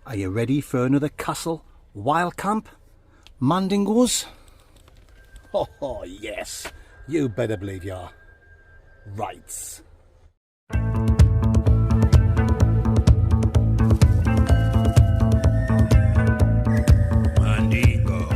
Are you ready for another castle wild camp? Mandingos? Oh yes, you better believe you are. Rights. Mandingo.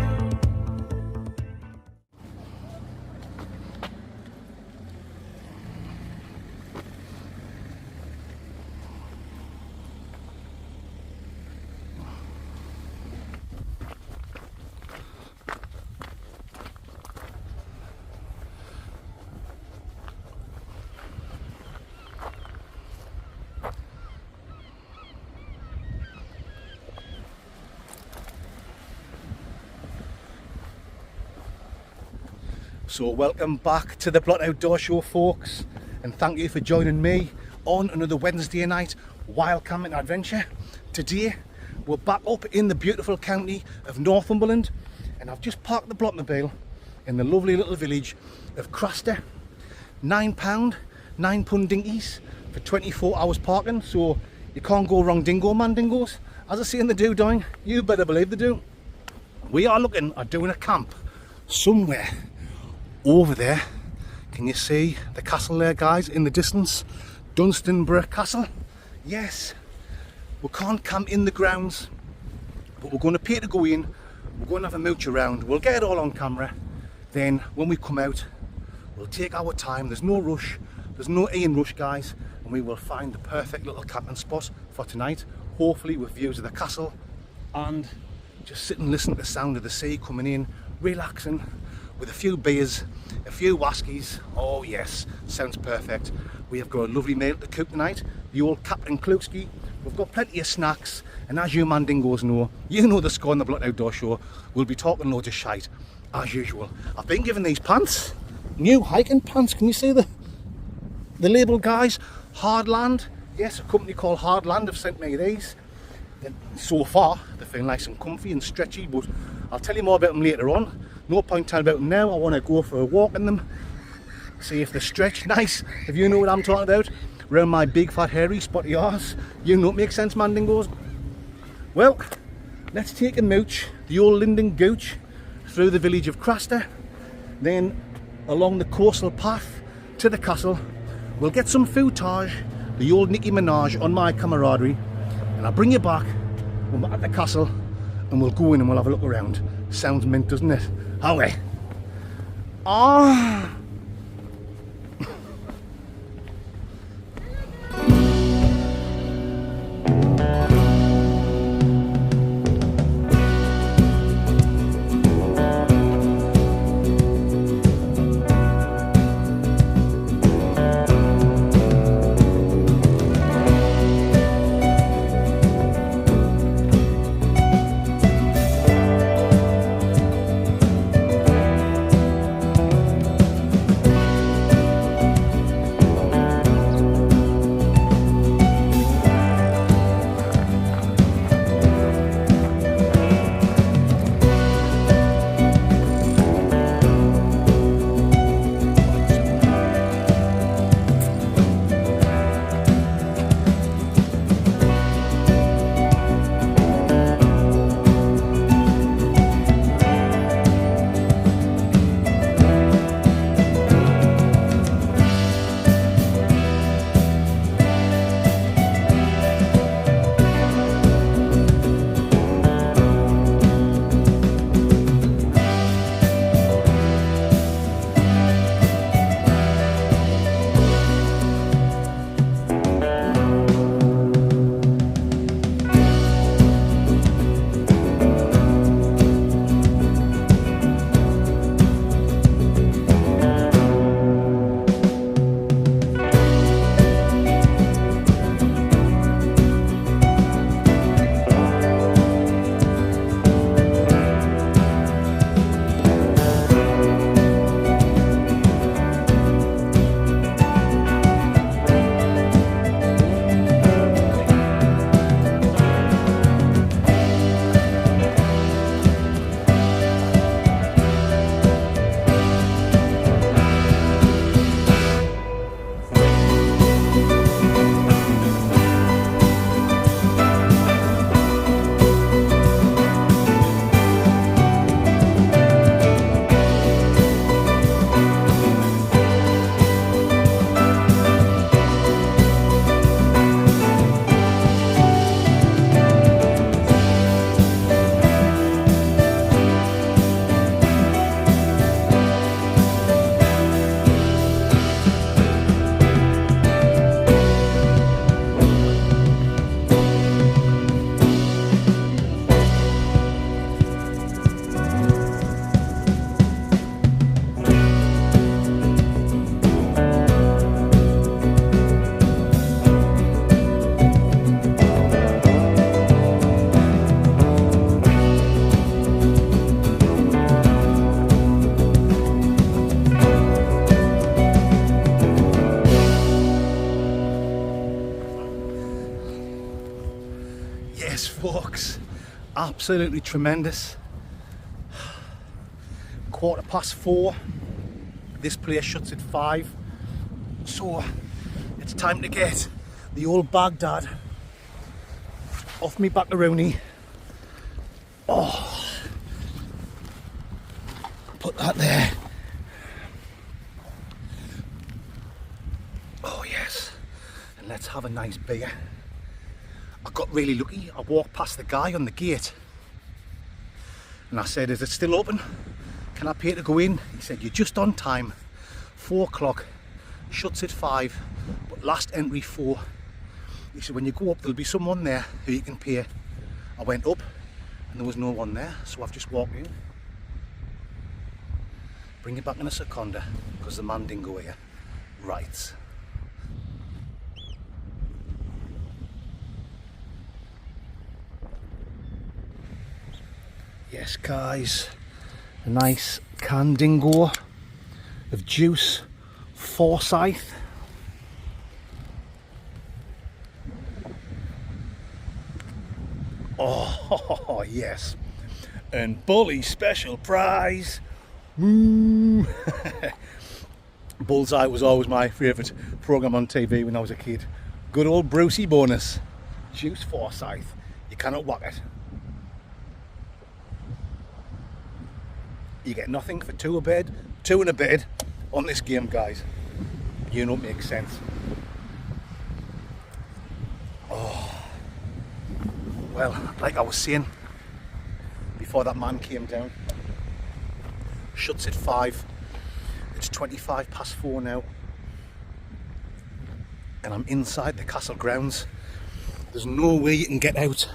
So welcome back to the Blot Outdoor Show, folks, and thank you for joining me on another Wednesday night wild camping adventure. Today we're back up in the beautiful county of Northumberland, and I've just parked the Blotmobile in the lovely little village of Craster. £9 dinkies for 24 hours parking, so you can't go wrong, dingo mandingos. As I say in the doing, you better believe they do. We are looking at doing a camp somewhere over there. Can you see the castle there, guys, in the distance? DUNSTANBURGH Castle. Yes, we can't camp in the grounds, but we're going to pay to go in. We're going to have a mooch around. We'll get it all on camera. Then when we come out, we'll take our time. There's no rush. There's no Ian rush, guys, and we will find the perfect little camping spot for tonight, hopefully with views of the castle and just sit and listen to the sound of the sea coming in, relaxing with a few beers, a few whiskies. Oh yes, sounds perfect. We have got a lovely meal to cook tonight, the old Captain Kluski. We've got plenty of snacks, and as you mandingos know, you know the score on the Blot Outdoor Show, we'll be talking loads of shite as usual. I've been given these pants, new hiking pants. Can you see the label, guys? Hardland. Yes, a company called Hardland have sent me these. And so far they feel nice and comfy and stretchy, but I'll tell you more about them later on. No point telling about them now. I want to go for a walk in them, see if they stretch nice, if you know what I'm talking about, around my big fat hairy spotty arse. You know it makes sense, mandingos. Well, let's take a mooch, the old Linden Gooch, through the village of Craster, then along the coastal path to the castle. We'll get some footage, the old Nicki Minaj on my camaraderie, and I'll bring you back when we're at the castle, and we'll go in and we'll have a look around. Sounds mint, doesn't it? Okay. Ah. Yes, folks, absolutely tremendous. 4:15. This place shuts at 5, so it's time to get the old Baghdad off me macaroni. Oh, put that there. Oh yes, and let's have a nice beer. I got really lucky. I walked past the guy on the gate and I said, is it still open? Can I pay to go in? He said, you're just on time. 4 o'clock, shuts at 5, but last entry 4. He said, when you go up, there'll be someone there who you can pay. I went up and there was no one there, so I've just walked in. Bring it back in a seconder, because the man didn't go here. Right. Yes guys, a nice can dingo of juice, Forsyth. Oh yes, and Bully special prize. Bullseye was always my favourite programme on TV when I was a kid. Good old Brucey bonus, juice Forsyth. You cannot whack it. You get nothing for 2 and a bed on this game, guys. You know, it makes sense. Oh, well, like I was saying before that man came down, shuts at 5. It's 4:25 now, and I'm inside the castle grounds. There's no way you can get out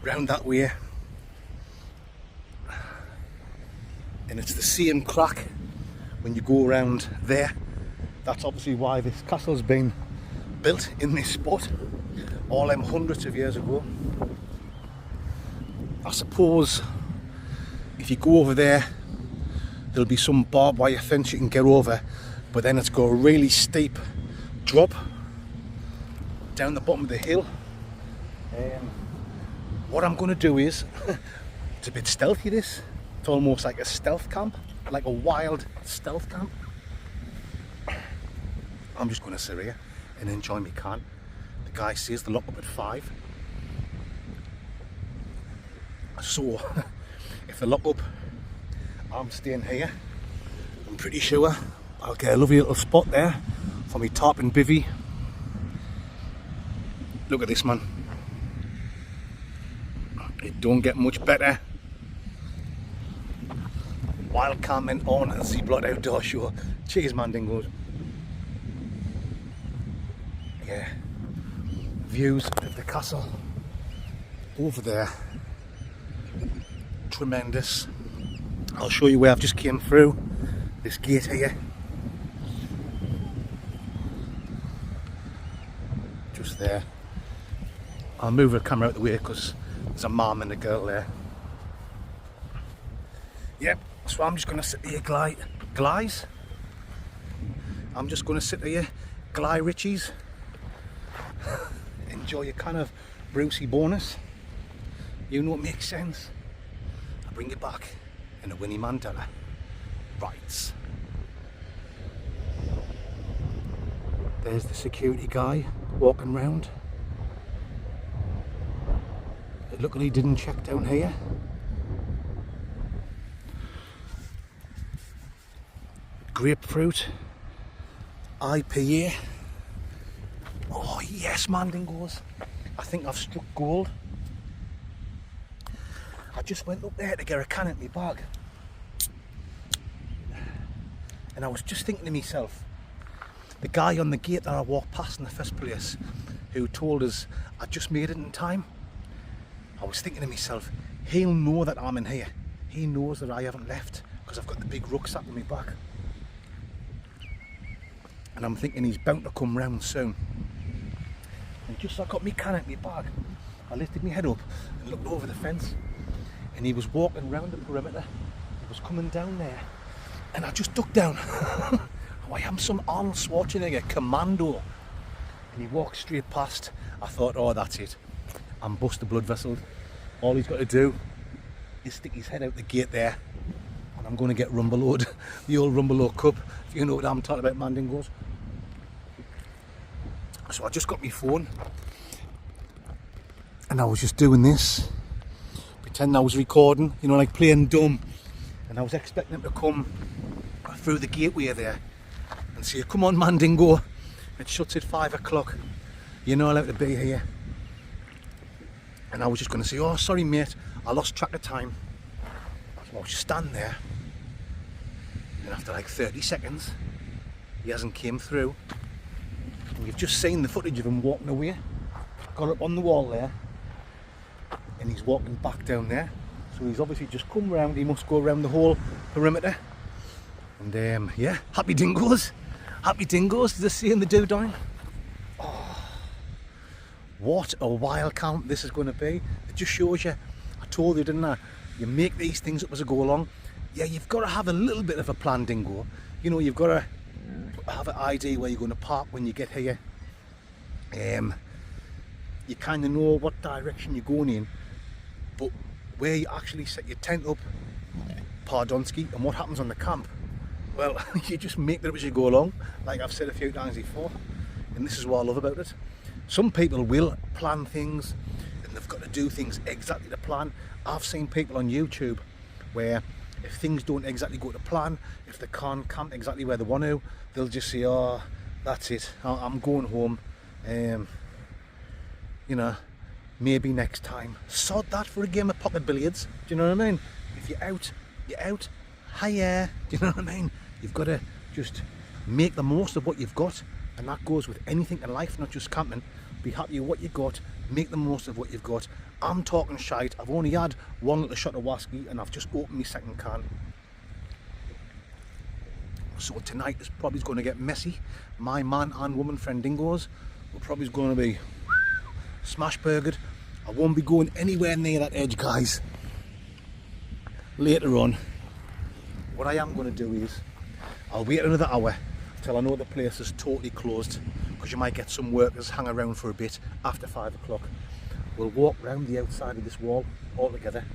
round that way. And it's the same crack when you go around there. That's obviously why this castle's been built in this spot all them hundreds of years ago. I suppose if you go over there, there'll be some barbed wire fence you can get over, but then it's got a really steep drop down the bottom of the hill. What I'm going to do is, it's a bit stealthy this. It's almost like a stealth camp, like a wild stealth camp. I'm just going to sit here and enjoy my can. The guy says the lock up at 5. So, if they lock up, I'm staying here. I'm pretty sure I'll get a lovely little spot there for me TARP and BIVVY. Look at this, man. It don't get much better. Wild camping on a Z-Block outdoor show. Cheers, man, dingoes. Yeah. Views of the castle over there. Tremendous. I'll show you where I've just came through. This gate here. Just there. I'll move the camera out the way because there's a mum and a girl there. Yep. So I'm just going to sit here, Glies. I'm just going to sit here, Gly Richies. Enjoy your kind of Brucey bonus. You know what makes sense. I'll bring it back in a Winnie Mandela. Right. There's the security guy walking round. Luckily he didn't check down here. Grapefruit, IPA. Oh yes, man, dingoes. I think I've struck gold. I just went up there to get a can at my bag, and I was just thinking to myself, the guy on the gate that I walked past in the first place, who told us I just made it in time, I was thinking to myself, he'll know that I'm in here. He knows that I haven't left because I've got the big rucksack on my back. And I'm thinking he's bound to come round soon. And just as I got me can at my bag, I lifted my head up and looked over the fence, and he was walking round the perimeter. He was coming down there, and I just ducked down. Oh, I am some Arnold Schwarzenegger commando. And he walked straight past. I thought, oh, that's it. and bust the blood vessels. All he's got to do is stick his head out the gate there, and I'm going to get Rumbeload, the old Rumbeload cup, if you know what I'm talking about, mandingos. So I just got my phone and I was just doing this, pretending I was recording, you know, like playing dumb, and I was expecting him to come through the gateway there and say, come on Mandingo, it shuts at 5 o'clock, you're not allowed to be here. And I was just going to say, oh sorry mate, I lost track of time. So I was just standing there, and after like 30 seconds he hasn't came through, and you've just seen the footage of him walking away, got up on the wall there, and he's walking back down there. So he's obviously just come round, he must go around the whole perimeter. And yeah, happy dingoes, did I see in the dewdine? Oh, what a wild count this is going to be. It just shows you, I told you didn't I, you make these things up as I go along. Yeah, you've got to have a little bit of a plan, dingo. You know, you've got to have an idea where you're going to park when you get here. You kind of know what direction you're going in, but where you actually set your tent up, pardonski, and what happens on the camp, well, you just make that up as you go along, like I've said a few times before, and this is what I love about it. Some people will plan things, and they've got to do things exactly to plan. I've seen people on YouTube where if things don't exactly go to plan, if they can't camp exactly where they want to, they'll just say, oh, that's it, I'm going home, you know, maybe next time. Sod that for a game of pocket billiards, do you know what I mean? If you're out, you're out. Hiya, do you know what I mean? You've got to just make the most of what you've got, and that goes with anything in life, not just camping. Be happy with what you got, make the most of what you've got. I'm talking shite, I've only had one little shot of whiskey and I've just opened my second can. So tonight is probably going to get messy. My man and woman friend dingoes are probably going to be smash burgered. I won't be going anywhere near that edge, guys. Later on, what I am going to do is I'll wait another hour till I know the place is totally closed, because you might get some workers hang around for a bit after 5 o'clock. We'll walk round the outside of this wall all together,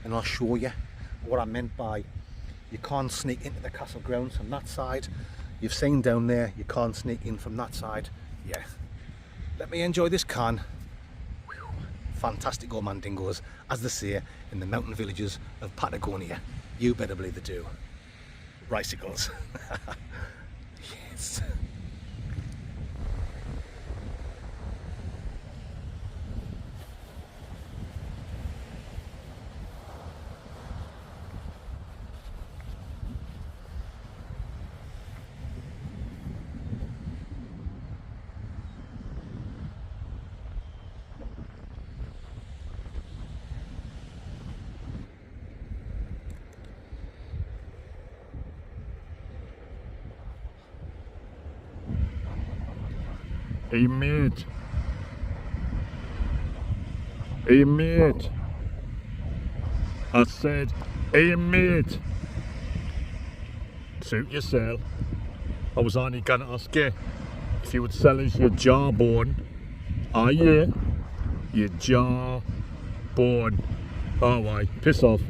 and I'll show you what I meant by you can't sneak into the castle grounds from that side. You've seen down there, you can't sneak in from that side. Yeah, let me enjoy this can. Whew. Fantastic old man dingoes, as they say in the mountain villages of Patagonia. You better believe they do. Ricicles. Yes. Hey mate. Hey mate. I said, hey mate. Suit yourself. I was only gonna ask you if you would sell us your jawbone. Oh yeah, your jawbone. Oh why, piss off.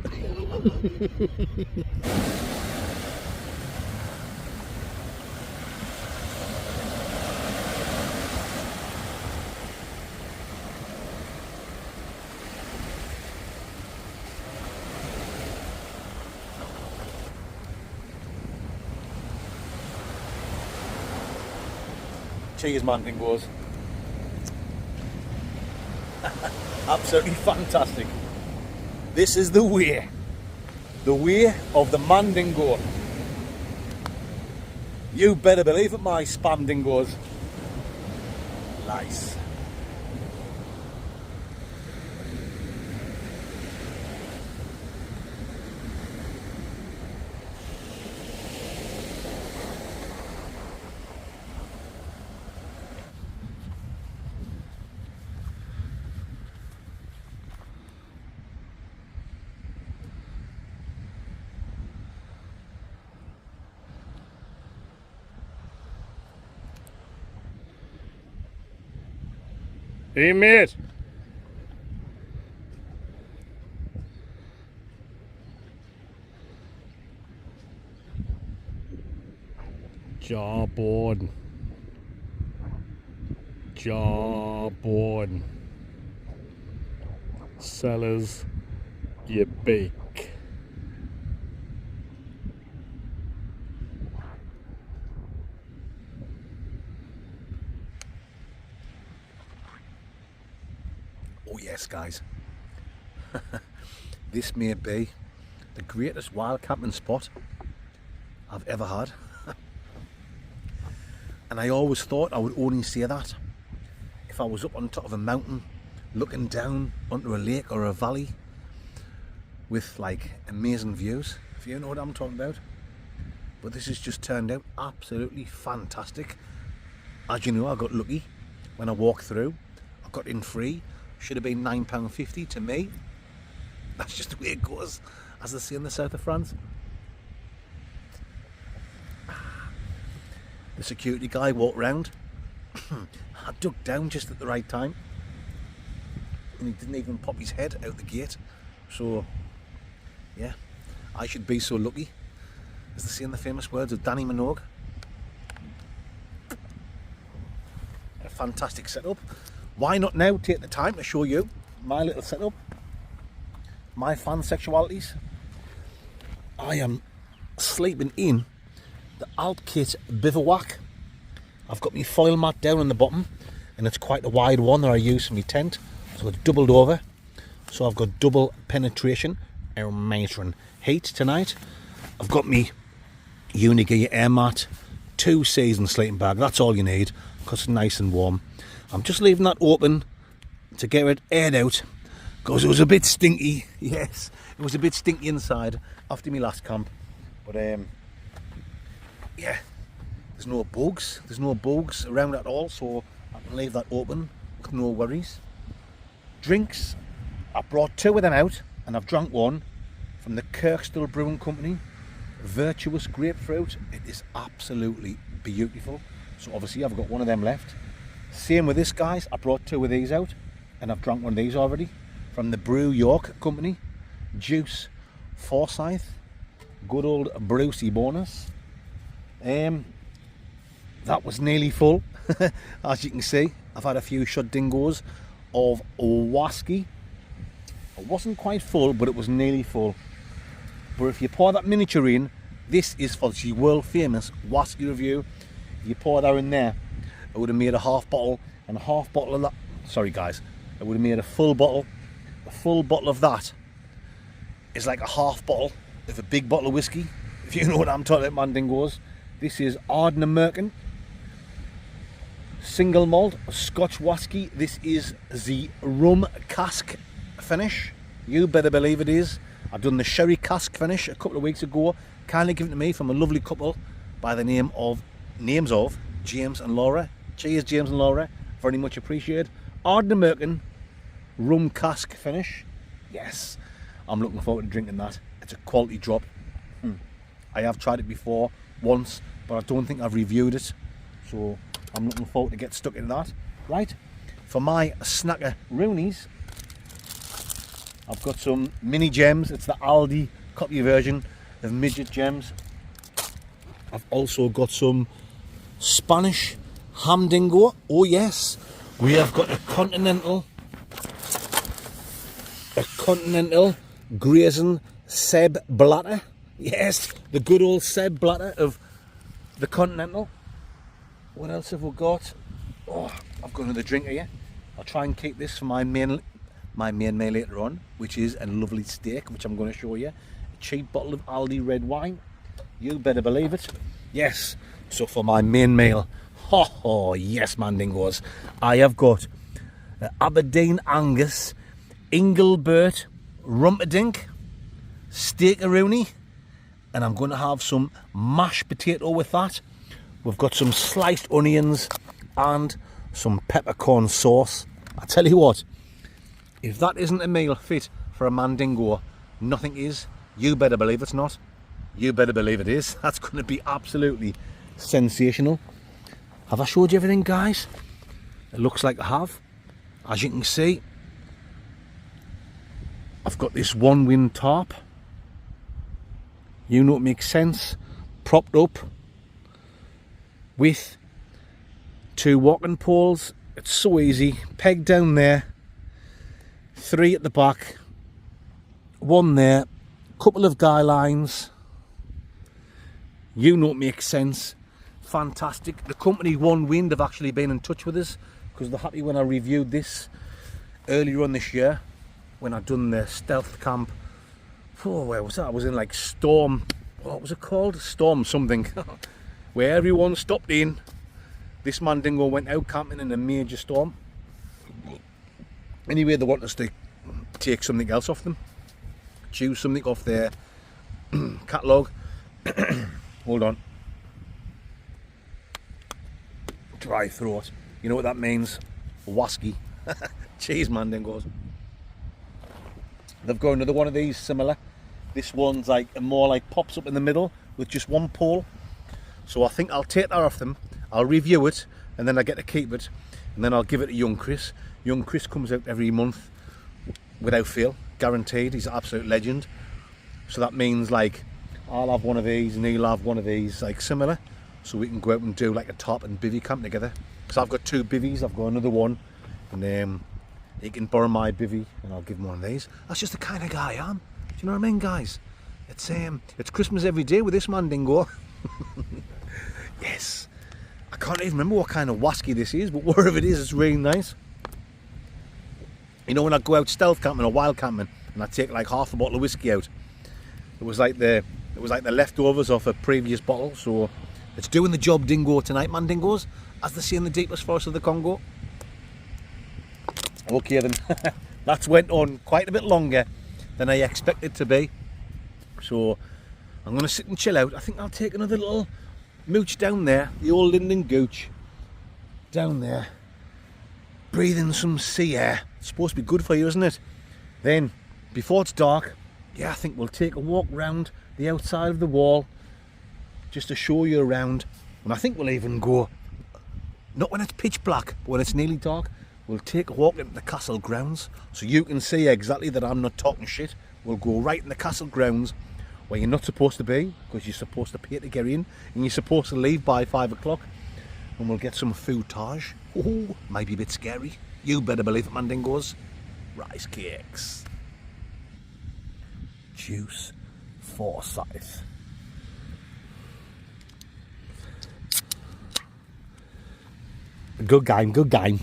Cheers, man, dingoes. Absolutely fantastic. This is the way of the mandingo. You better believe it, my spam dingoes. Nice. Hey mate, Jawbone. Jawbone. Sellers, you bake. Oh yes, guys. This may be the greatest wild camping spot I've ever had. And I always thought I would only say that if I was up on top of a mountain looking down onto a lake or a valley with like amazing views, if you know what I'm talking about. But this has just turned out absolutely fantastic. As you know, I got lucky when I walked through. I got in free. Should have been £9.50 to me. That's just the way it goes, as they say in the south of France. The security guy walked round. I ducked down just at the right time, and he didn't even pop his head out the gate. So yeah, I should be so lucky, as they say in the famous words of Danny Minogue. A fantastic setup. Why not now take the time to show you my little setup, my fan sexualities. I am sleeping in the Alp Kit bivouac. I've got my foil mat down on the bottom, and it's quite a wide one that I use for my tent, so it's doubled over, so I've got double penetration and measuring heat tonight. I've got me Unigear air mat, 2 season sleeping bag, that's all you need because it's nice and warm. I'm just leaving that open to get it aired out because it was a bit stinky. Yes, it was a bit stinky inside after my last camp, but yeah, there's no bugs around at all, so I can leave that open with no worries. Drinks, I brought 2 of them out, and I've drunk one from the Kirkstall Brewing Company, Virtuous Grapefruit. It is absolutely beautiful, so obviously I've got one of them left. Same with this, guys. I brought 2 of these out, and I've drunk one of these already, from the Brew York Company, Juice Forsyth, good old Brucey bonus. That was nearly full. As you can see, I've had a few shot dingos of whiskey. It wasn't quite full, but it was nearly full. But if you pour that miniature in, this is for the world famous whiskey review. If you pour that in there, it would have made a half bottle, and a half bottle of that, sorry guys, it would have made a full bottle. A full bottle of that is like a half bottle of a big bottle of whiskey, if you know what I'm talking about, man dingos. This is Ardnamurchan Merkin single malt Scotch whiskey. This is the rum cask finish. You better believe it is. I've done the sherry cask finish a couple of weeks ago, kindly given to me from a lovely couple by the names of James and Laura. Cheers, James and Laura, very much appreciated. Ardnamurchan Merkin rum cask finish. Yes, I'm looking forward to drinking that. It's a quality drop. I have tried it before once, but I don't think I've reviewed it, so I'm looking forward to get stuck into that. Right, for my snacker Roonies, I've got some mini gems. It's the Aldi copy version of midget gems. I've also got some Spanish ham dingo. Oh yes, we have got a continental grazing Seb Blatter. Yes, the good old Seb Blatter of the Continental. What else have we got? Oh, I've got another drink here. I'll try and keep this for my main meal later on, which is a lovely steak, which I'm going to show you. A cheap bottle of Aldi red wine. You better believe it. Yes, so for my main meal, oh yes, man dingos, I have got Aberdeen Angus Engelbert Rumperdink steakaroonie, and I'm going to have some mashed potato with that. We've got some sliced onions and some peppercorn sauce. I tell you what, if that isn't a meal fit for a mandingo, nothing is. You better believe it's not. You better believe it is. That's going to be absolutely sensational. Have I showed you everything, guys? It looks like I have. As you can see, I've got this one wind tarp. You know, it makes sense. Propped up with 2 walking poles. It's so easy. Peg down there, 3 at the back, 1 there, couple of guy lines. You know it makes sense. Fantastic. The company One Wind have actually been in touch with us because they're happy when I reviewed this earlier on this year when I done the stealth camp. Oh, where was that? I was in like Storm, what was it called? Storm something. Where everyone stopped in. This Mandingo went out camping in a major storm. Anyway, they want us to take something else off them. Choose something off their catalogue. Hold on. Dry throat. You know what that means? Wasky. Cheese Mandingos. They've got another one of these similar. This one's like more like pops up in the middle with just 1 pole. So I think I'll take that off them. I'll review it and then I get to keep it. And then I'll give it to young Chris. Young Chris comes out every month without fail. Guaranteed. He's an absolute legend. So that means like I'll have one of these and he'll have one of these, like similar. So we can go out and do like a TARP and bivvy camp together. Because I've got 2 bivvies. I've got another one. And he can borrow my bivvy and I'll give him one of these. That's just the kind of guy I am. Do you know what I mean, guys? It's Christmas every day with this Mandingo. Yes. I can't even remember what kind of wasky this is, but wherever it is, it's really nice. You know when I go out stealth camping or wild camping and I take like half a bottle of whiskey out, it was like the leftovers off a previous bottle. So it's doing the job, dingo, tonight, Mandingos, as they say in the deepest forest of the Congo. Okay then, that's went on quite a bit longer than I expected to be. So I'm going to sit and chill out. I think I'll take another little mooch down there, the old Linden Gooch, down there, breathing some sea air. It's supposed to be good for you, isn't it? Then, before it's dark, yeah, I think we'll take a walk round the outside of the wall, just to show you around. And I think we'll even go, not when it's pitch black, but when it's nearly dark, we'll take a walk into the castle grounds, so you can see exactly that I'm not talking shit. We'll go right in the castle grounds, where you're not supposed to be, because you're supposed to pay to get in, and you're supposed to leave by 5 o'clock, and we'll get some footage. Oh, might be a bit scary. You better believe it, Mandingos. Rice cakes. Juice Forsyth. Good game, good game.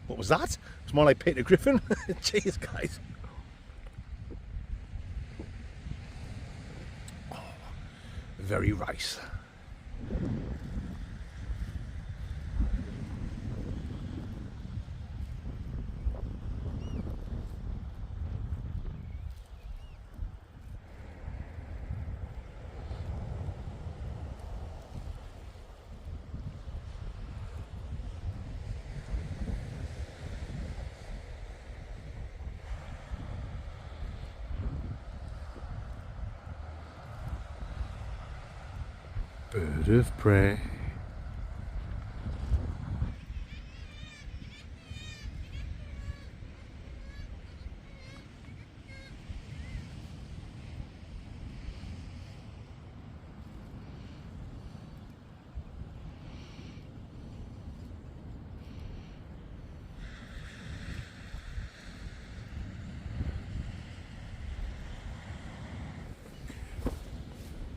What was that? It's more like Peter Griffin. Cheers, guys. Oh, very rice. Bird of prey.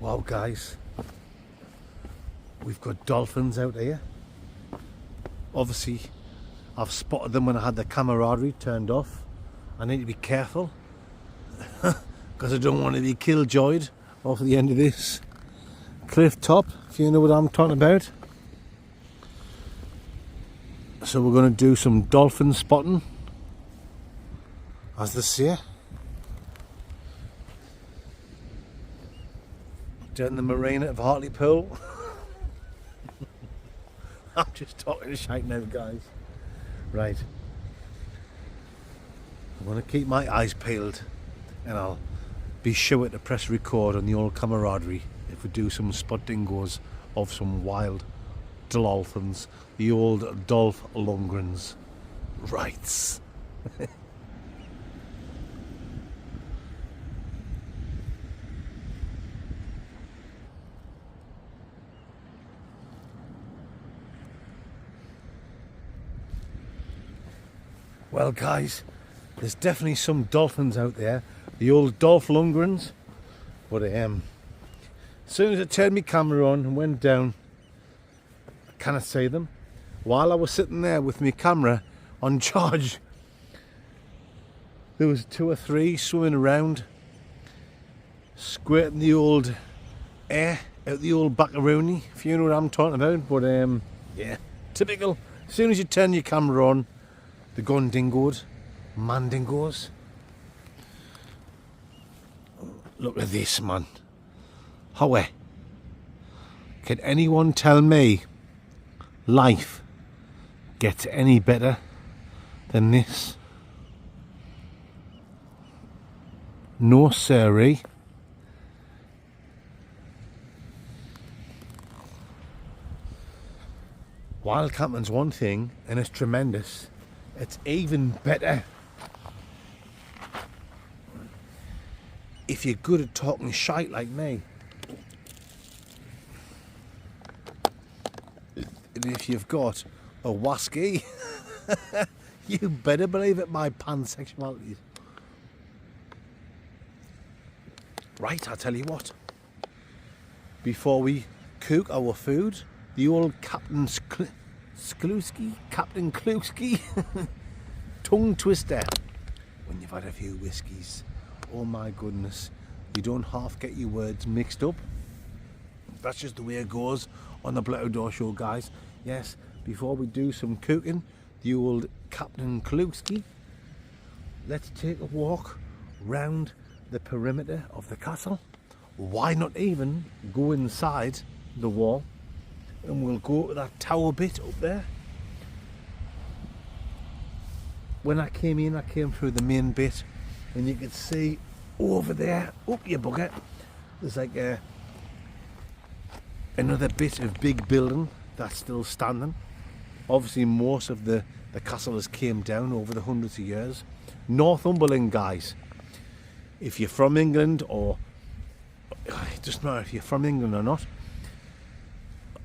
Wow, guys. We've got dolphins out here. Obviously, I've spotted them when I had the camaraderie turned off. I need to be careful because I don't want to be killjoyed off the end of this cliff top, if you know what I'm talking about. So we're going to do some dolphin spotting, as they say, down the marina of Hartlepool. I'm just talking shite now, guys. Right. I'm going to keep my eyes peeled and I'll be sure to press record on the old camaraderie if we do some spot dingoes of some wild dolphins. The old Dolph Lundgrens. Rights. Well guys, there's definitely some dolphins out there, the old Dolph Lundgrens, but as soon as I turned my camera on and went down, I cannot see them. While I was sitting there with my camera on charge, there was 2 or 3 swimming around, squirting the old air out the old buckaroonie, if you know what I'm talking about. But yeah, typical. As soon as you turn your camera on, they're gone dingoed, mandingos. Look at this, man. How can anyone tell me life gets any better than this? No siree. Wild camping's one thing and it's tremendous. It's even better if you're good at talking shite like me. And if you've got a wasky, you better believe it, my pansexuality. Right, I'll tell you what. Before we cook our food, the old Captain Kluski, tongue twister. When you've had a few whiskies, oh my goodness, you don't half get your words mixed up. That's just the way it goes on the Black Outdoor Show, guys. Yes, before we do some cooking, the old Captain Kluski, let's take a walk round the perimeter of the castle. Why not even go inside the wall, and we'll go to that tower bit up there. When I came in, I came through the main bit, and you could see over there, up your bucket, there's like another bit of big building that's still standing. Obviously most of the castle has came down over the hundreds of years. Northumberland, guys, if you're from England, or it doesn't matter if you're from England or not,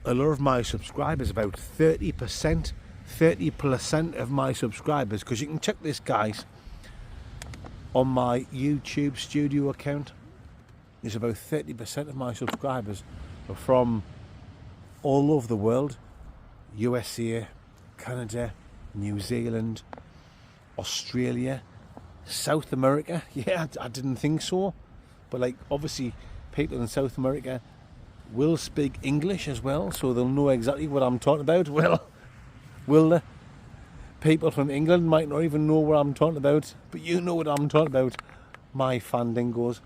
a lot of my subscribers, about 30% of my subscribers, because you can check this, guys, on my YouTube studio account, is about 30% of my subscribers are from all over the world. USA, Canada, New Zealand, Australia, South America. Yeah, I didn't think so, but like obviously people in South America will speak English as well, so they'll know exactly what I'm talking about. Well, will the people from England might not even know what I'm talking about, but you know what I'm talking about, my fandingos.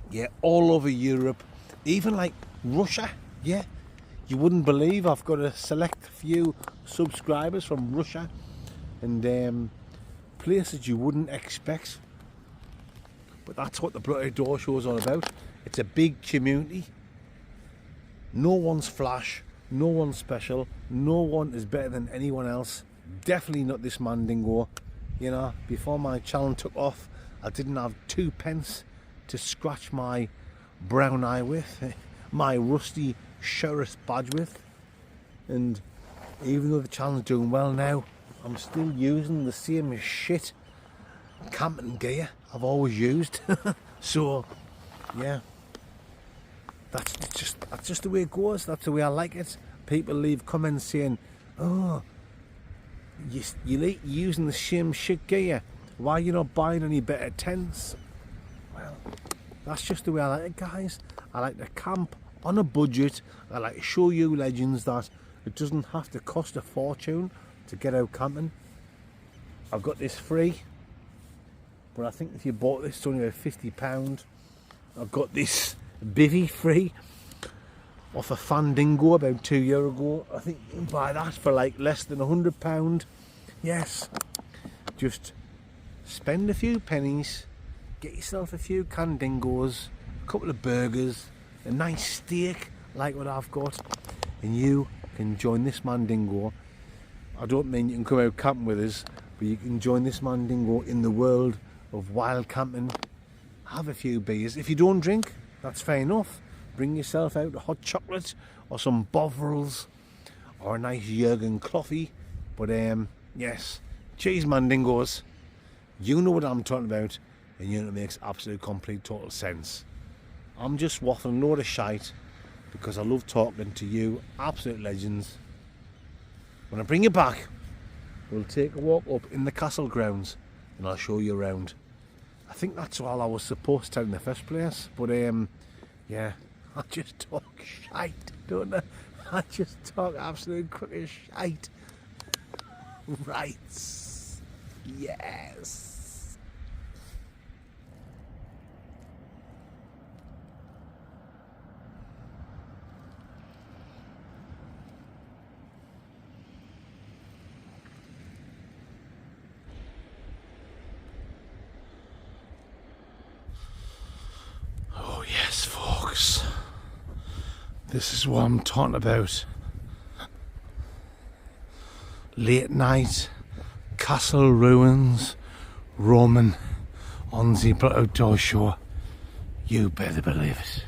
Yeah, all over Europe, even like Russia. Yeah, you wouldn't believe I've got a select few subscribers from Russia, and places you wouldn't expect. But that's what the Bloody Door Show is all about. It's a big community. No one's flash, no one's special, no one is better than anyone else. Definitely not this mandingo. You know, before my channel took off, I didn't have 2 pence to scratch my brown eye with, my rusty sheriff's badge with. And even though the channel's doing well now, I'm still using the same shit camping gear I've always used. So yeah, that's just the way it goes. That's the way I like it. People leave comments saying, oh, you like using the same shit gear, why are you not buying any better tents? Well, that's just the way I like it, guys. I like to camp on a budget. I like to show you legends that it doesn't have to cost a fortune to get out camping. I've got this free, but I think if you bought this, it's only about £50. I've got this BIVVY free off a Fandingo about 2 years ago. I think you can buy that for like less than £100. Yes, just spend a few pennies, get yourself a few candingos, a couple of burgers, a nice steak like what I've got, and you can join this mandingo. I don't mean you can come out camping with us, but you can join this mandingo in the world of wild camping. Have a few beers. If you don't drink, that's fair enough. Bring yourself out a hot chocolate or some Bovrils or a nice Jurgen coffee. But yes, cheese mandingos. You know what I'm talking about, and you know it makes absolute, complete, total sense. I'm just waffling a load of shite because I love talking to you, absolute legends. When I bring you back, we'll take a walk up in the castle grounds and I'll show you around. I think that's all I was supposed to in the first place, but yeah, I just talk shite, don't I? I just talk absolute crooked shite. Right. Yes. Oh yes, folks. This is what I'm talking about. Late night, castle ruins, roaming on the outdoor shore. You better believe it.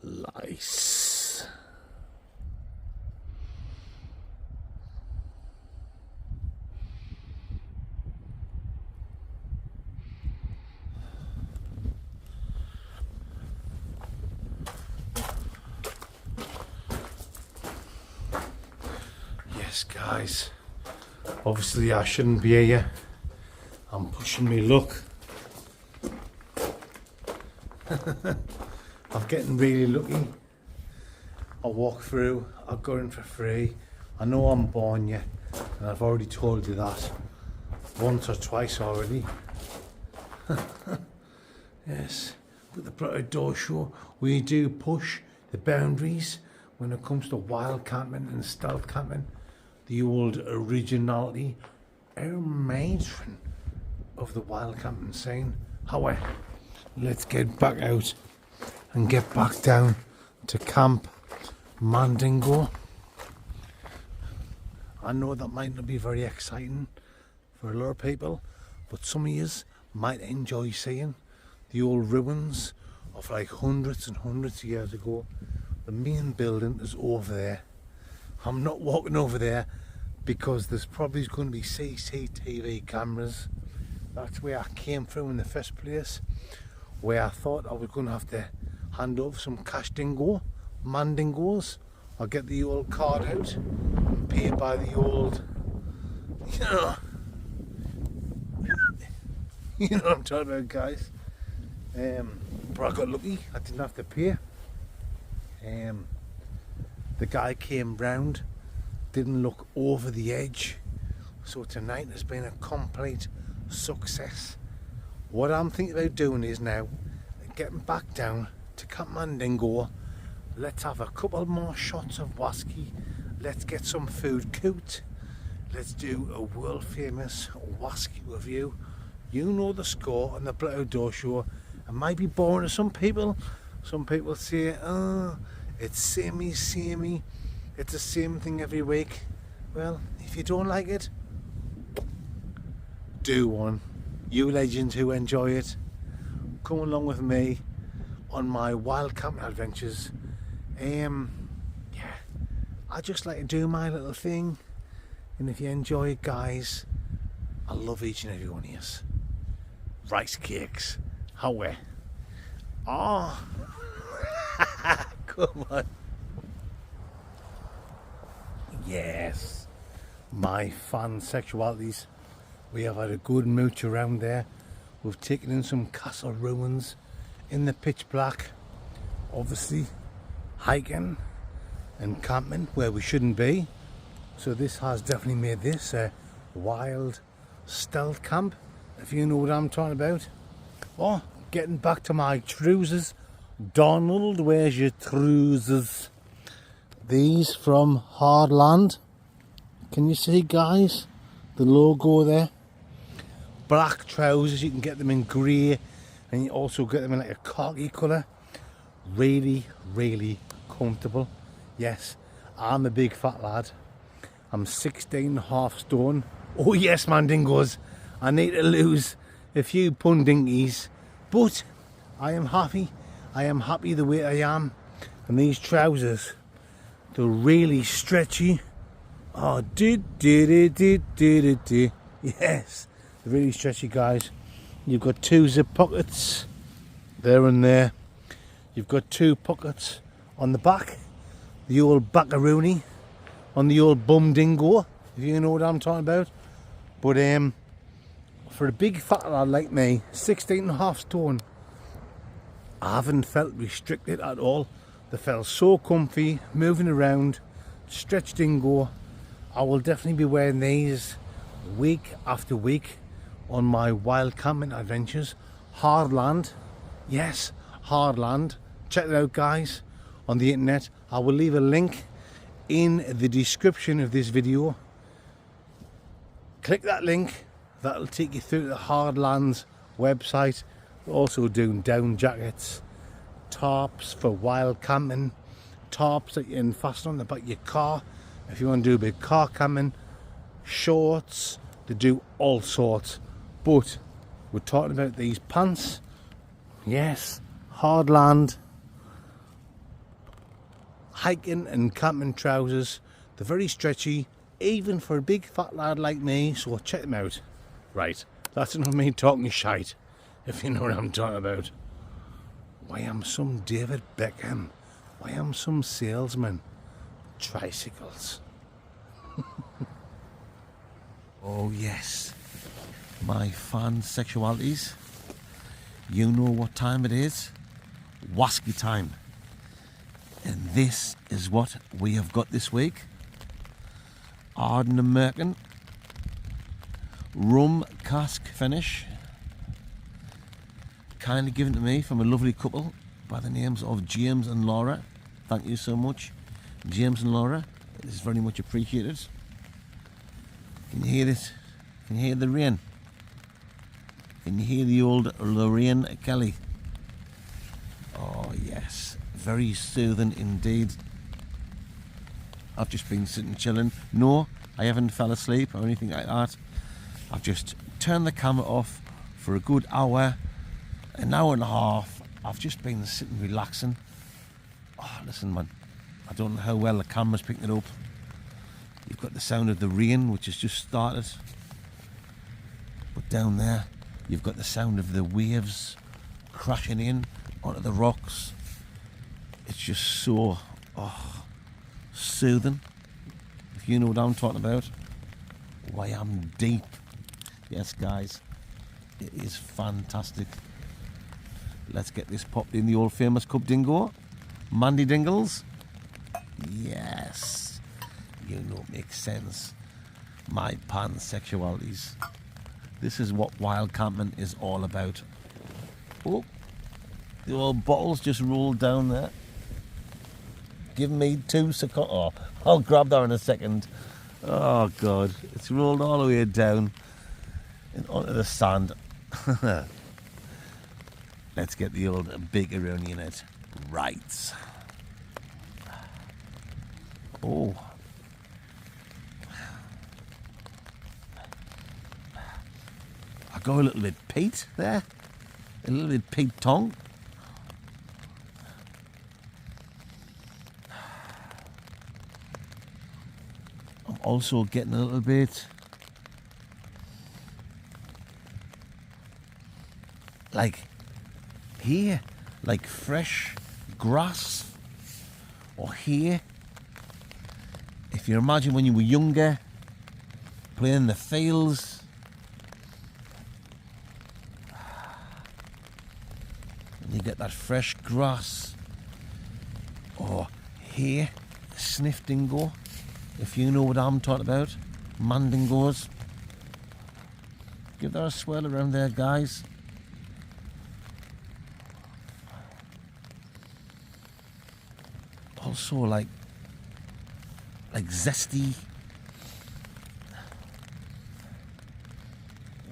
Lice. Yes, guys. Obviously, I shouldn't be here. I'm pushing me luck. I'm getting really lucky. I walk through, I go in for free. I know I'm born yet, and I've already told you that once or twice already. Yes, but the outdoor show, we do push the boundaries when it comes to wild camping and stealth camping. The old originality, our matron of the wild camping scene. However, let's get back out and get back down to Camp Mandingo. I know that might not be very exciting for a lot of people, but some of you might enjoy seeing the old ruins of like hundreds and hundreds of years ago. The main building is over there. I'm not walking over there because there's probably going to be CCTV cameras. That's where I came through in the first place, where I thought I was going to have to hand over some cash mandingos. I'll get the old card out and pay by the old, you know what I'm talking about, guys. But I got lucky, I didn't have to pay. The guy came round, didn't look over the edge, so tonight has been a complete success. What I'm thinking about doing is now getting back down to Camp Mandingo. Let's have a couple more shots of whiskey, let's get some food cooked, let's do a world famous whiskey review. You know the score on the outdoor show. It might be boring to some people. Some people say, oh, it's samey, it's the same thing every week. Well, if you don't like it, do one. You legends who enjoy it, come along with me on my wild camping adventures. Yeah, I just like to do my little thing, and if you enjoy it, guys, I love each and every one of you. Rice cakes, however. Oh, come on. Yes, my fun sexualities. We have had a good mooch around there. We've taken in some castle ruins in the pitch black. Obviously, hiking and camping where we shouldn't be. So this has definitely made this a wild stealth camp, if you know what I'm talking about. Oh, getting back to my trousers. Donald, where's your trousers? These from Hardland. Can you see, guys, the logo there? Black trousers, you can get them in grey, and you also get them in like a khaki colour. Really, really comfortable. Yes, I'm a big fat lad. I'm 16.5 stone. Oh yes, mandingos, I need to lose a few pundinkies, but I am happy I am happy the way I am. And these trousers, they're really stretchy. Oh, yes, they're really stretchy, guys. You've got 2 zip pockets there and there. You've got 2 pockets on the back, the old backaroony on the old bum dingo, if you know what I'm talking about. But for a big fat lad like me, 16.5 stone, I haven't felt restricted at all. They felt so comfy, moving around, stretch dingo. I will definitely be wearing these week after week on my wild camping adventures. Hardland, yes, Hardland. Check it out, guys, on the internet. I will leave a link in the description of this video. Click that link, that'll take you through the Hardlands website. We're also doing down jackets, tarps for wild camping, tarps that you can fasten on the back of your car if you want to do a bit of car camping, shorts. They do all sorts. But we're talking about these pants. Yes, Hardland hiking and camping trousers. They're very stretchy, even for a big fat lad like me, so check them out. Right, that's enough of me talking shite, if you know what I'm talking about. Why am some David Beckham? Why am some salesman? Tricycles. Oh yes, my fan sexualities. You know what time it is? Wasky time. And this is what we have got this week. Arden American rum cask finish, kindly given to me from a lovely couple by the names of James and Laura. Thank you so much, James and Laura. It is very much appreciated. Can you hear it? Can you hear the rain? Can you hear the old Lorraine Kelly? Oh yes, very soothing indeed. I've just been sitting chilling. No, I haven't fell asleep or anything like that. I've just turned the camera off for a good hour, an hour and a half. I've just been sitting relaxing. Oh, listen, man, I don't know how well the camera's picking it up. You've got the sound of the rain, which has just started. But down there, you've got the sound of the waves crashing in onto the rocks. It's just so soothing, if you know what I'm talking about. Why, I'm deep. Yes, guys, it is fantastic. Let's get this popped in the old famous cup dingo. Mandy Dingles. Yes, you know it makes sense. My pansexualities. This is what wild camping is all about. Oh, the old bottles just rolled down there. Give me 2 seconds. Oh, I'll grab that in a second. Oh God, it's rolled all the way down and onto the sand. Let's get the old bakeroni in it. Right. Oh. I go a little bit peat there. A little bit peat tongue. I'm also getting a little bit like here, like fresh grass, or here, if you imagine when you were younger, playing in the fields, and you get that fresh grass, or here, sniff dingo, if you know what I'm talking about, mandingos. Give that a swirl around there, guys. Also like zesty,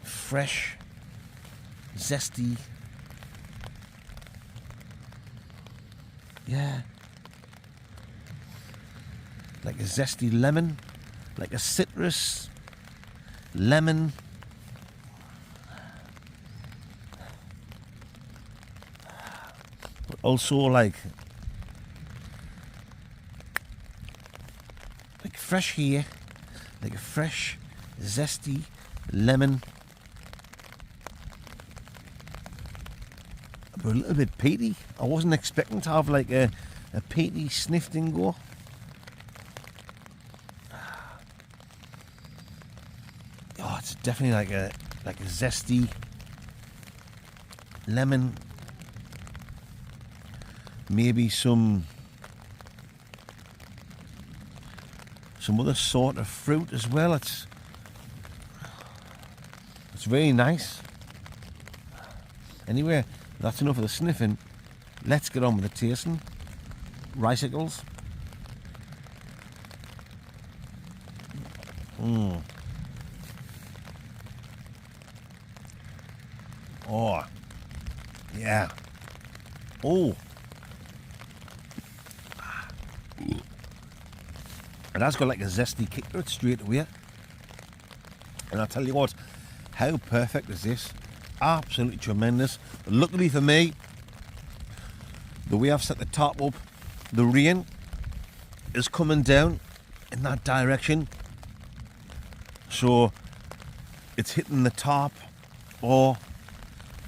fresh, zesty, yeah, like a zesty lemon, like a citrus lemon. But Also like fresh here, like a fresh, zesty lemon, but a little bit peaty. I wasn't expecting to have like a peaty sniff dingo. Oh, it's definitely like a zesty lemon, maybe some other sort of fruit as well. It's very nice. Anyway, that's enough of the sniffing. Let's get on with the tasting. Ricicles. Oh, yeah. Oh. And that's got like a zesty kick to it straight away. And I'll tell you what, how perfect is this? Absolutely tremendous. Luckily for me, the way I've set the top up, the rain is coming down in that direction. So it's hitting the top or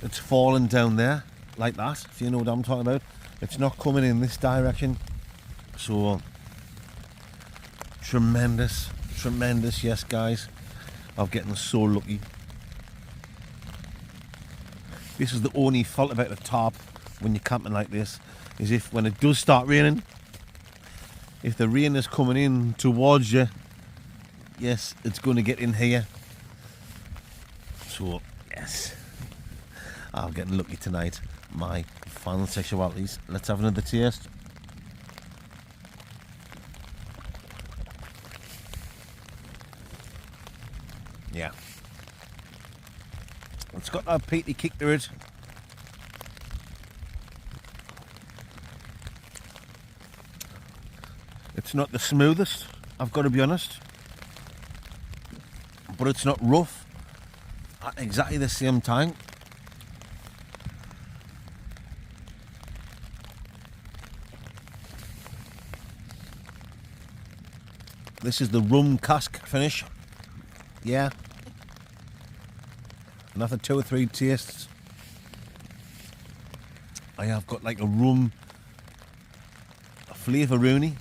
it's falling down there like that, if you know what I'm talking about. It's not coming in this direction. So tremendous, yes guys. I'm getting so lucky. This is the only fault about the tarp when you're camping like this, is if when it does start raining, if the rain is coming in towards you, yes, it's going to get in here. So, yes, I'm getting lucky tonight. My final sexualities. Let's have another taste. Yeah. It's got that peaty kick to it. It's not the smoothest, I've got to be honest. But it's not rough at exactly the same time. This is the rum cask finish. Yeah. And after 2 or 3 tastes, I have got like a rum flavour-rooney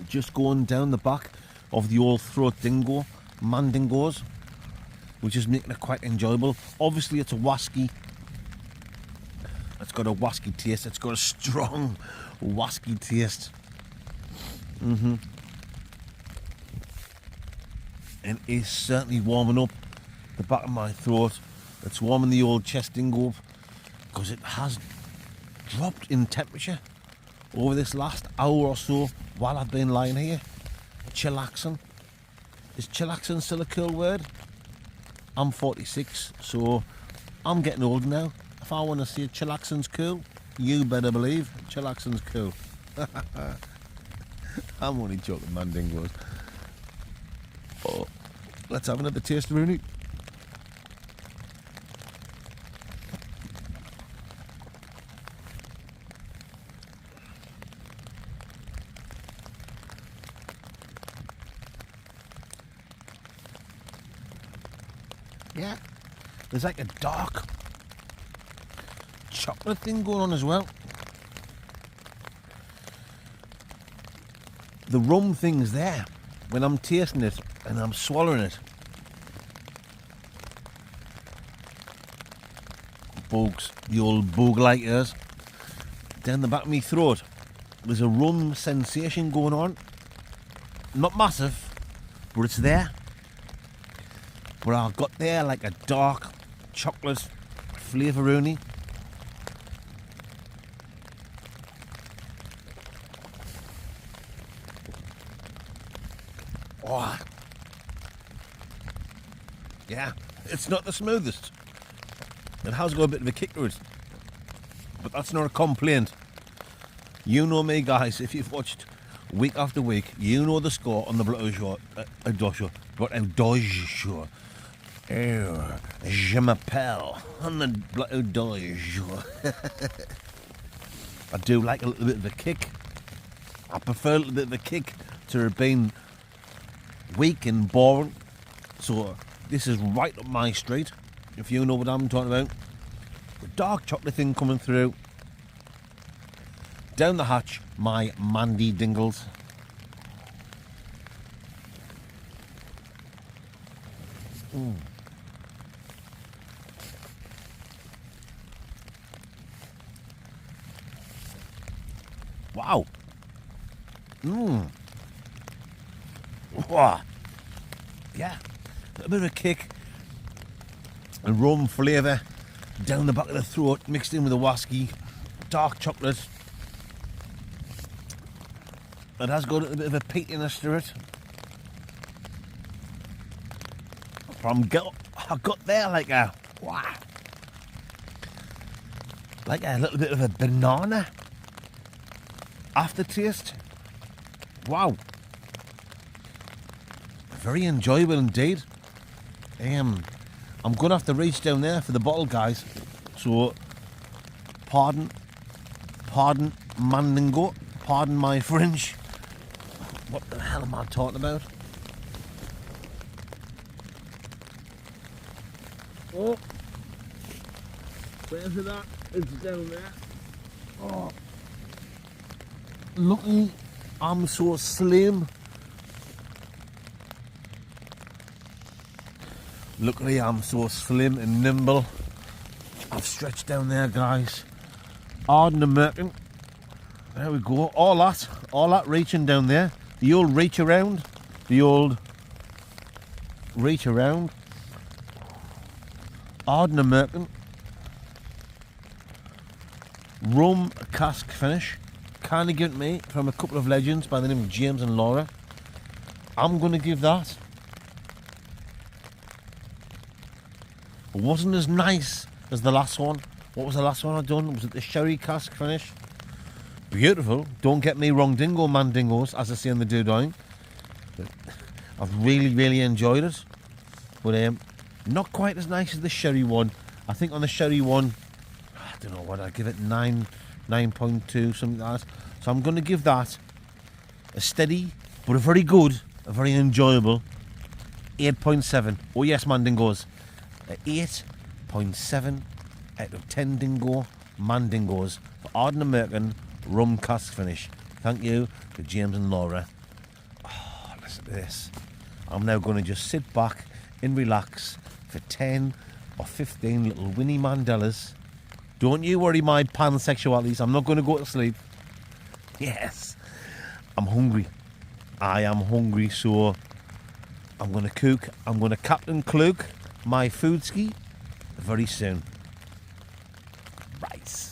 just going down the back of the old throat dingo, mandingos, which is making it quite enjoyable. Obviously it's a wasky. It's got a wasky taste. It's got a strong wasky taste. And it's certainly warming up the back of my throat. It's warming the old chest dingo because it has dropped in temperature over this last hour or so while I've been lying here chillaxing. Is chillaxing still a cool word? I'm 46, so I'm getting old now. If I want to say chillaxing's cool, you better believe chillaxing's cool. I'm only joking, man, dingoes. Oh, let's have another taste, Rooney. Yeah, there's like a dark chocolate thing going on as well. The rum thing's there when I'm tasting it and I'm swallowing it. Bugs, the old bug-like ears. Down the back of my throat, there's a rum sensation going on. Not massive, but it's there. But I've got there like a dark chocolate flavour-rooney. Oh. Yeah, it's not the smoothest. It has got a bit of a kick to it. But that's not a complaint. You know me, guys, if you've watched week after week, you know the score on the Bloody Show. Je m'appelle on the Bloody Show. I do like a little bit of a kick. I prefer a little bit of a kick to have been weak and boring. So this is right up my street, if you know what I'm talking about. The dark chocolate thing coming through. Down the hatch, my Mandy Dingles. Wow. Wow. Yeah. A bit of a kick. And rum flavour down the back of the throat, mixed in with the whiskey. Dark chocolate. It has got a bit of a peatiness to it. I got there like a, wow. Like a little bit of a banana aftertaste. Wow. Very enjoyable indeed. I'm going to have to reach down there for the bottle, guys. So, pardon Mandingo, pardon my French. What the hell am I talking about? Oh, where's it at? It's down there. Oh, lucky I'm so slim. Luckily I'm so slim and nimble. I've stretched down there, guys. Hard and American. There we go. All that reaching down there. The old reach around. Hard and American. Rum cask finish. Kindly given to me from a couple of legends by the name of James and Laura. I'm going to give that. It wasn't as nice as the last one. What was the last one I done? Was it the sherry cask finish? Beautiful. Don't get me wrong, dingo man dingos, as I say in the Dudine. I've really enjoyed it. But not quite as nice as the sherry one. I think on the sherry one, I don't know what I'd give it, 9.2, something like that. So I'm going to give that a steady, but a very good, a very enjoyable 8.7. Oh yes, man dingos. 8.7 out of 10 dingo man dingos for Arden American rum cask finish. Thank you to James and Laura. Oh, listen to this. I'm now going to just sit back and relax for 10 or 15 little Winnie Mandelas. Don't you worry my pansexualities. I'm not going to go to sleep. Yes. I'm hungry. I am hungry, so I'm going to cook. I'm going to Captain Cloak my food ski very soon. Rice.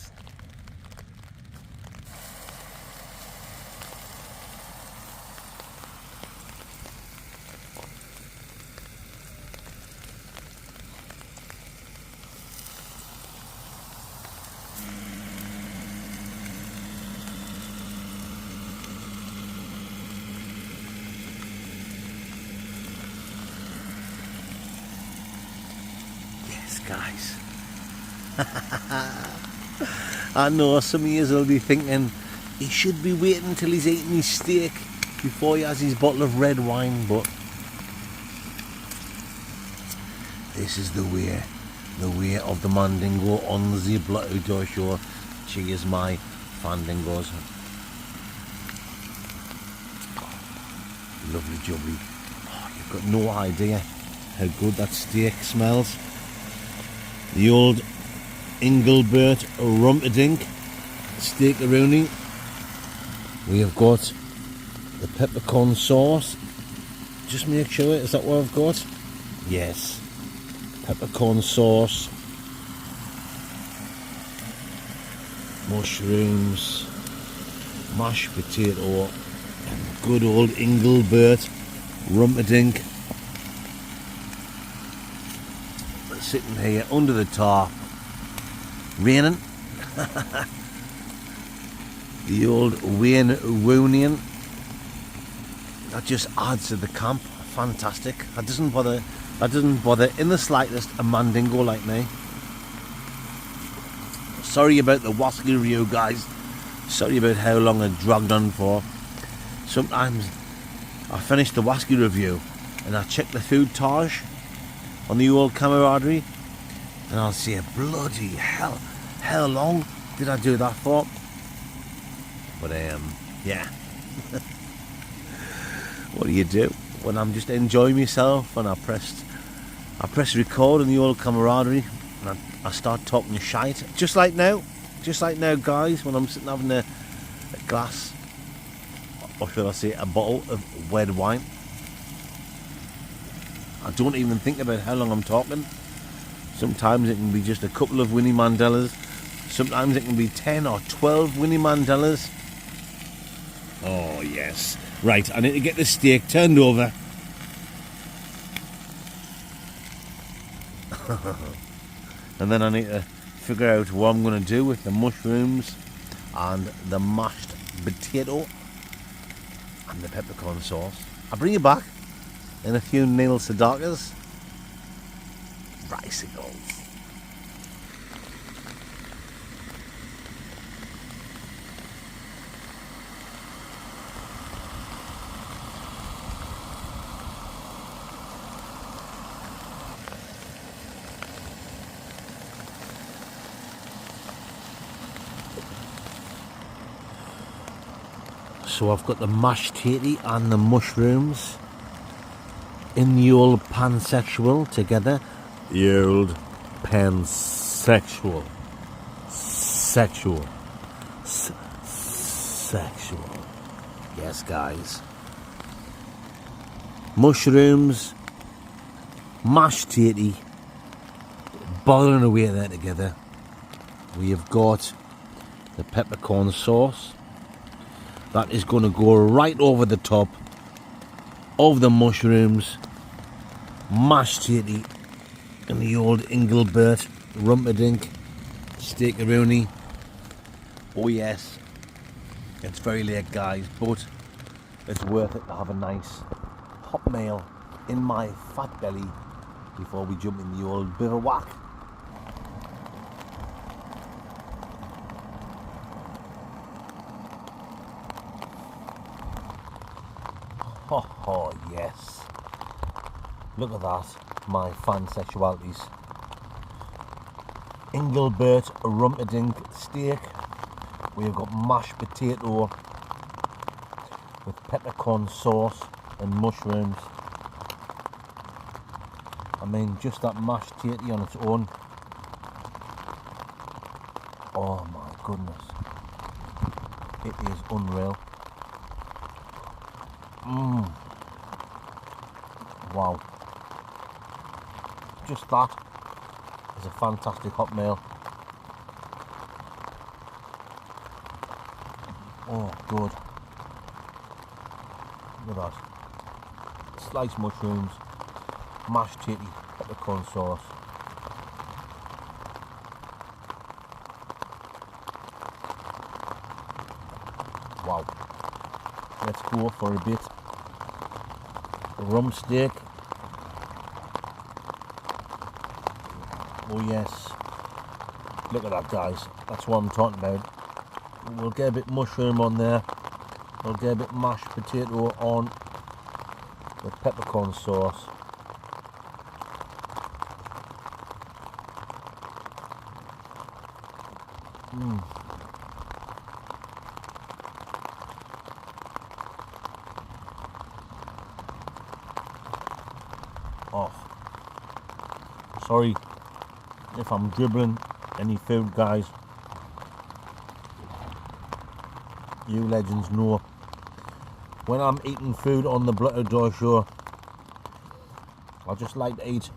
Guys, I know some of you will be thinking he should be waiting till he's eating his steak before he has his bottle of red wine, but this is the way of the Mandingo on the Black Outdoor Show. Cheers, my fandingos. Lovely jubbly. Oh, you've got no idea how good that steak smells. The old Engelbert Rumperdink steak-a-rooney. We have got the peppercorn sauce. Just make sure, is that what I've got? Yes. Peppercorn sauce. Mushrooms. Mashed potato. And good old Engelbert Rumperdink. Sitting here under the tarp, raining. The old Wayne Woonian. That just adds to the camp. Fantastic. That doesn't bother in the slightest a Mandingo like me. Sorry about the wasky review, guys. Sorry about how long I dragged on for. Sometimes I finish the Wasky review and I check the food Taj on the old camaraderie and I'll say, bloody hell, how long did I do that for? But yeah. What do you do when I'm just enjoying myself and I press record on the old camaraderie and I start talking shite, just like now guys, when I'm sitting having a glass, or should I say a bottle of red wine. I don't even think about how long I'm talking. Sometimes it can be just a couple of Winnie Mandelas, sometimes it can be 10 or 12 Winnie Mandelas. Oh yes, right, I need to get this steak turned over. And then I need to figure out what I'm going to do with the mushrooms and the mashed potato and the peppercorn sauce. I'll bring you back in a few Neil Sadakas. Ricicles. So I've got the mashed tatty and the mushrooms in the old pansexual together. The old pansexual. Sexual. Sexual. Yes, guys. Mushrooms, mashed tatty, boiling away there together. We have got the peppercorn sauce. That is going to go right over the top of the mushrooms, mashed tatty, and the old Engelbert Rumperdink steakaroonie. Oh yes, it's very late guys, but it's worth it to have a nice hot meal in my fat belly before we jump in the old bivouac. Oh yes, look at that, my fan sexualities. Engelbert Rumperdink steak. We've got mashed potato with peppercorn sauce and mushrooms. I mean, just that mashed tatty on its own. Oh my goodness, it is unreal. Wow, just that is a fantastic hot meal. Oh good, look at that, sliced mushrooms, mashed tatty, peppercorn sauce. Wow, let's go for a bit. Rum steak. Oh yes, look at that guys, that's what I'm talking about. We'll get a bit mushroom on there, we'll get a bit mashed potato on with peppercorn sauce. Oh, sorry if I'm dribbling any food guys. You legends know when I'm eating food on the Blood Door Show, I just like to eat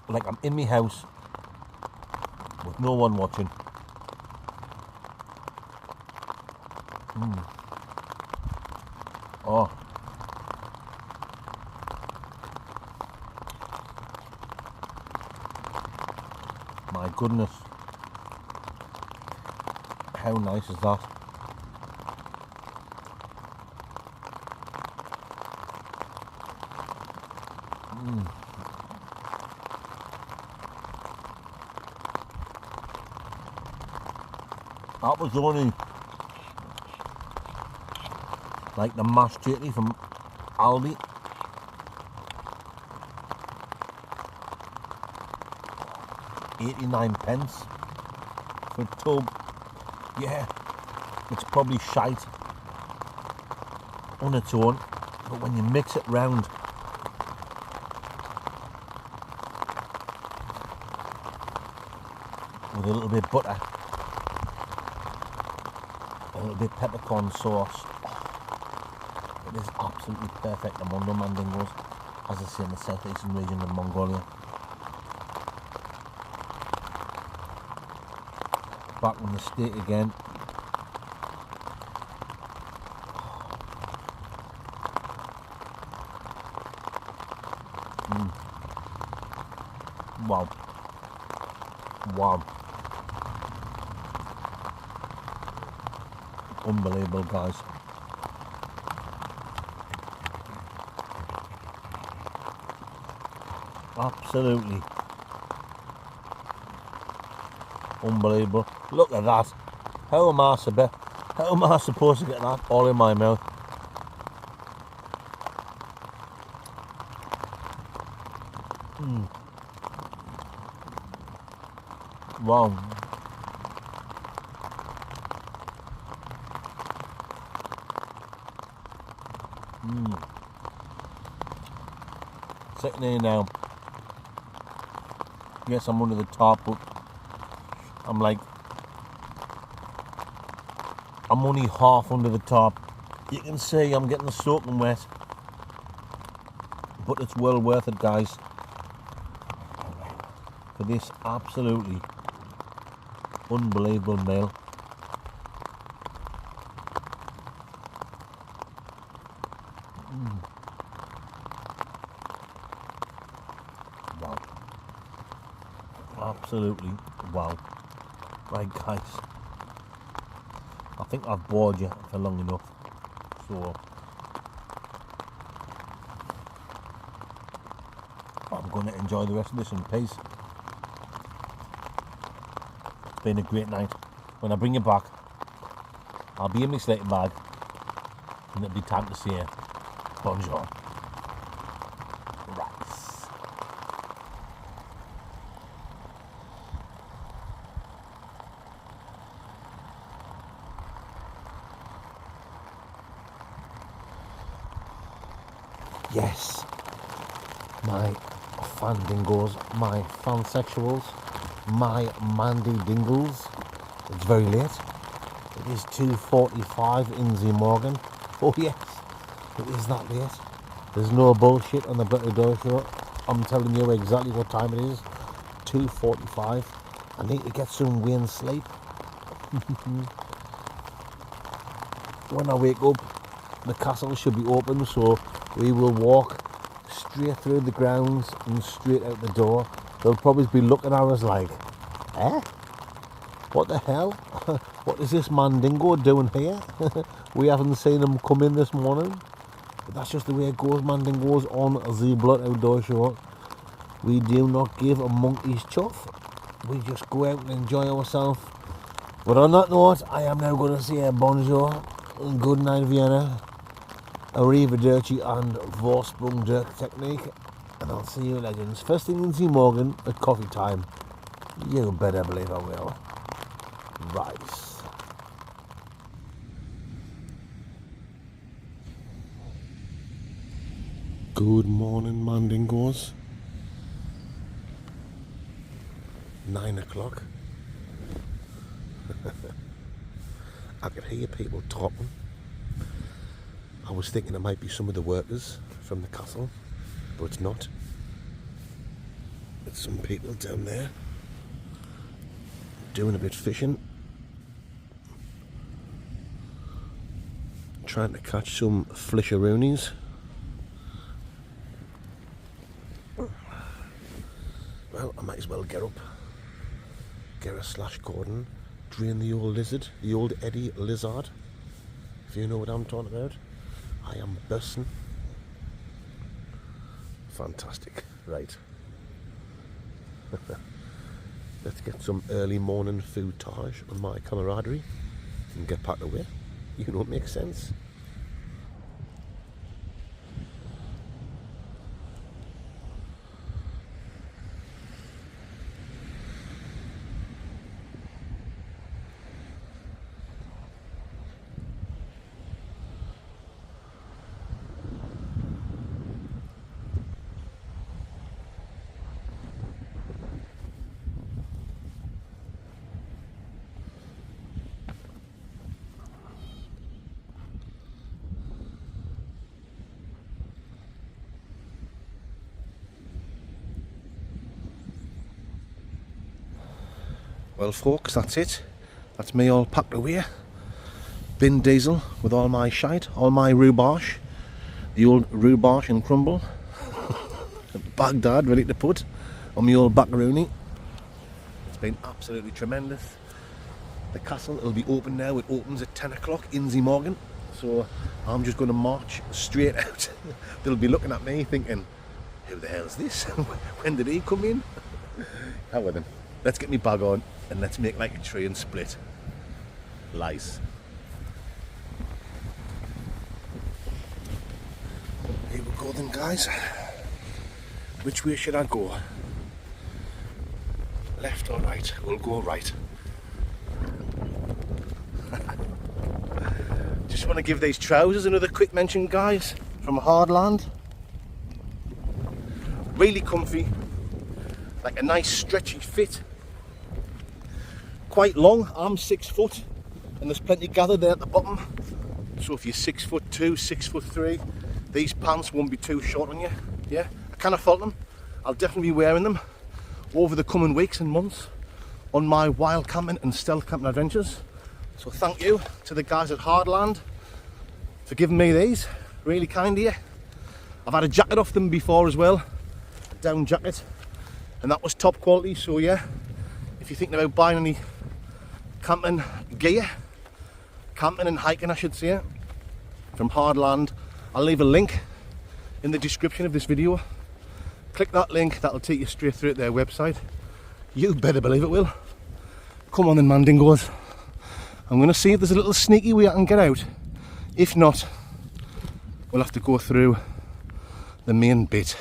like I'm in my house with no one watching. Oh, my goodness, how nice is that? That was only like the mashed turkey from Aldi. £89 for a tub. Yeah, it's probably shite on its own, but when you mix it round with a little bit of butter, a little bit of peppercorn sauce, it is absolutely perfect among the mandingos, as I say, in the southeastern region of Mongolia. Back on the steak again. Wow. Wow. Unbelievable, guys. Absolutely unbelievable. Look at that. How am I supposed to get that all in my mouth? Wow. Sitting here now. Yes, I'm under the tarp, but I'm only half under the tarp. You can see I'm getting soaking wet, but it's well worth it, guys, for this absolutely unbelievable meal. Wow. Absolutely wow. Right, guys, I think I've bored you for long enough, so I'm going to enjoy the rest of this in peace. It's been a great night. When I bring you back, I'll be in my sleeping bag, and it'll be time to say bonjour. Rice. Yes, my fandingos, my fansexuals, my Mandy Dingles. It's very late. It is 2:45 in the morning. Oh yes, it is that late. There's no bullshit on the Better Door Show. I'm telling you exactly what time it is. 2:45. I need to get some wee sleep. When I wake up, the castle should be open, so we will walk straight through the grounds and straight out the door. They'll probably be looking at us like, eh? What the hell? What is this Mandingo doing here? We haven't seen him come in this morning. But that's just the way it goes, Mandingos, on the Blood Outdoor Show. We do not give a monkey's chuff. We just go out and enjoy ourselves. But on that note, I am now going to say bonjour, good night Vienna, arrivederci and Vorsprung Dirk technique. And I'll see you legends first thing in the morning at coffee time. You better believe I will. Rice. Good morning, Mandingos. 9 o'clock. I could hear people talking. I was thinking it might be some of the workers from the castle, but it's not. It's some people down there doing a bit of fishing, trying to catch some flisheroonies. Well, I might as well get up, get a slash cordon, drain the old lizard, the old Eddie lizard, if you know what I'm talking about. I am bursting. Fantastic. Right. Let's get some early morning footage on my camaraderie and get packed away. You know, it makes sense. Well folks, that's it. That's me all packed away. Bin diesel with all my shite, all my rhubarb. The old rhubarb and crumble. Baghdad ready to put on my old macaroni. It's been absolutely tremendous. The castle will be open now. It opens at 10 o'clock in the morning. So I'm just going to march straight out. They'll be looking at me thinking, who the hell is this? When did he come in? How then? Let's get me bag on and let's make like a tree and split. Lies. Here we go then, guys. Which way should I go? Left or right? We'll go right. Just want to give these trousers another quick mention, guys, from Hardland. Really comfy, like a nice stretchy fit. Quite long. I'm 6 foot and there's plenty gathered there at the bottom, so if you're 6'2", 6'3", these pants won't be too short on you. Yeah, I can't fault them. I'll definitely be wearing them over the coming weeks and months on my wild camping and stealth camping adventures. So thank you to the guys at Hardland for giving me these. Really kind of you. I've had a jacket off them before as well, a down jacket, and that was top quality. So yeah, if you're thinking about buying any camping gear, camping and hiking I should say, from Hardland, I'll leave a link in the description of this video. Click that link, that'll take you straight through to their website. You better believe it will. Come on then, mandingos. I'm going to see if there's a little sneaky way I can get out. If not, we'll have to go through the main bit.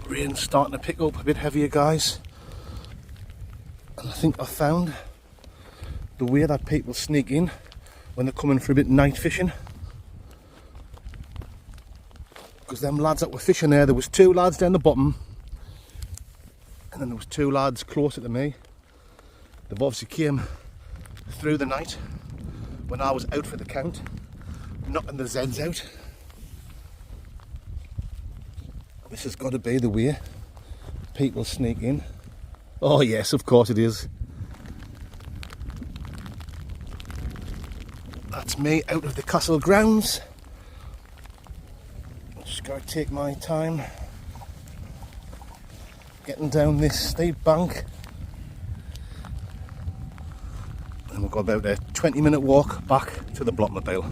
Rain's starting to pick up a bit heavier, guys. And I think I found the way that people sneak in when they're coming for a bit night fishing. Because them lads that were fishing there was 2 lads down the bottom, and then there was 2 lads closer to me. They've obviously came through the night when I was out for the count, knocking the Zeds out. This has got to be the way people sneak in. Oh yes, of course it is. That's me out of the castle grounds. Just got to take my time getting down this steep bank. And we've got about a 20-minute walk back to the Blockmobile.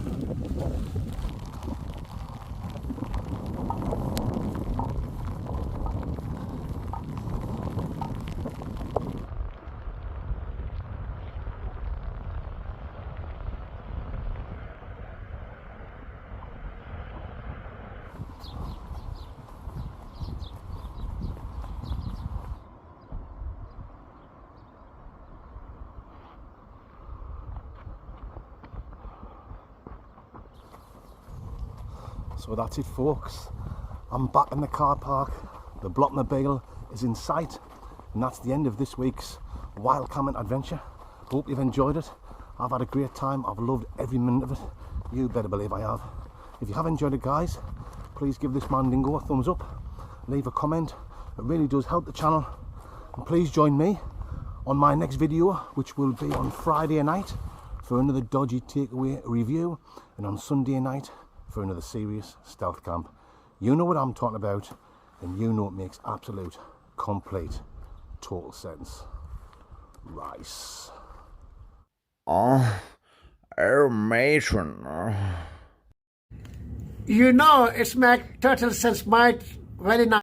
So that's it, folks. I'm back in the car park. The Blockmobile is in sight, and that's the end of this week's wild camping adventure. Hope you've enjoyed it. I've had a great time. I've loved every minute of it. You better believe I have. If you have enjoyed it, guys, please give this Mandingo a thumbs up. Leave a comment. It really does help the channel. And please join me on my next video, which will be on Friday night for another dodgy takeaway review, and on Sunday night for another serious stealth camp. You know what I'm talking about, and you know it makes absolute, complete, total sense. Rice. Oh, matron. You know, it's make total sense, mate. Very nice.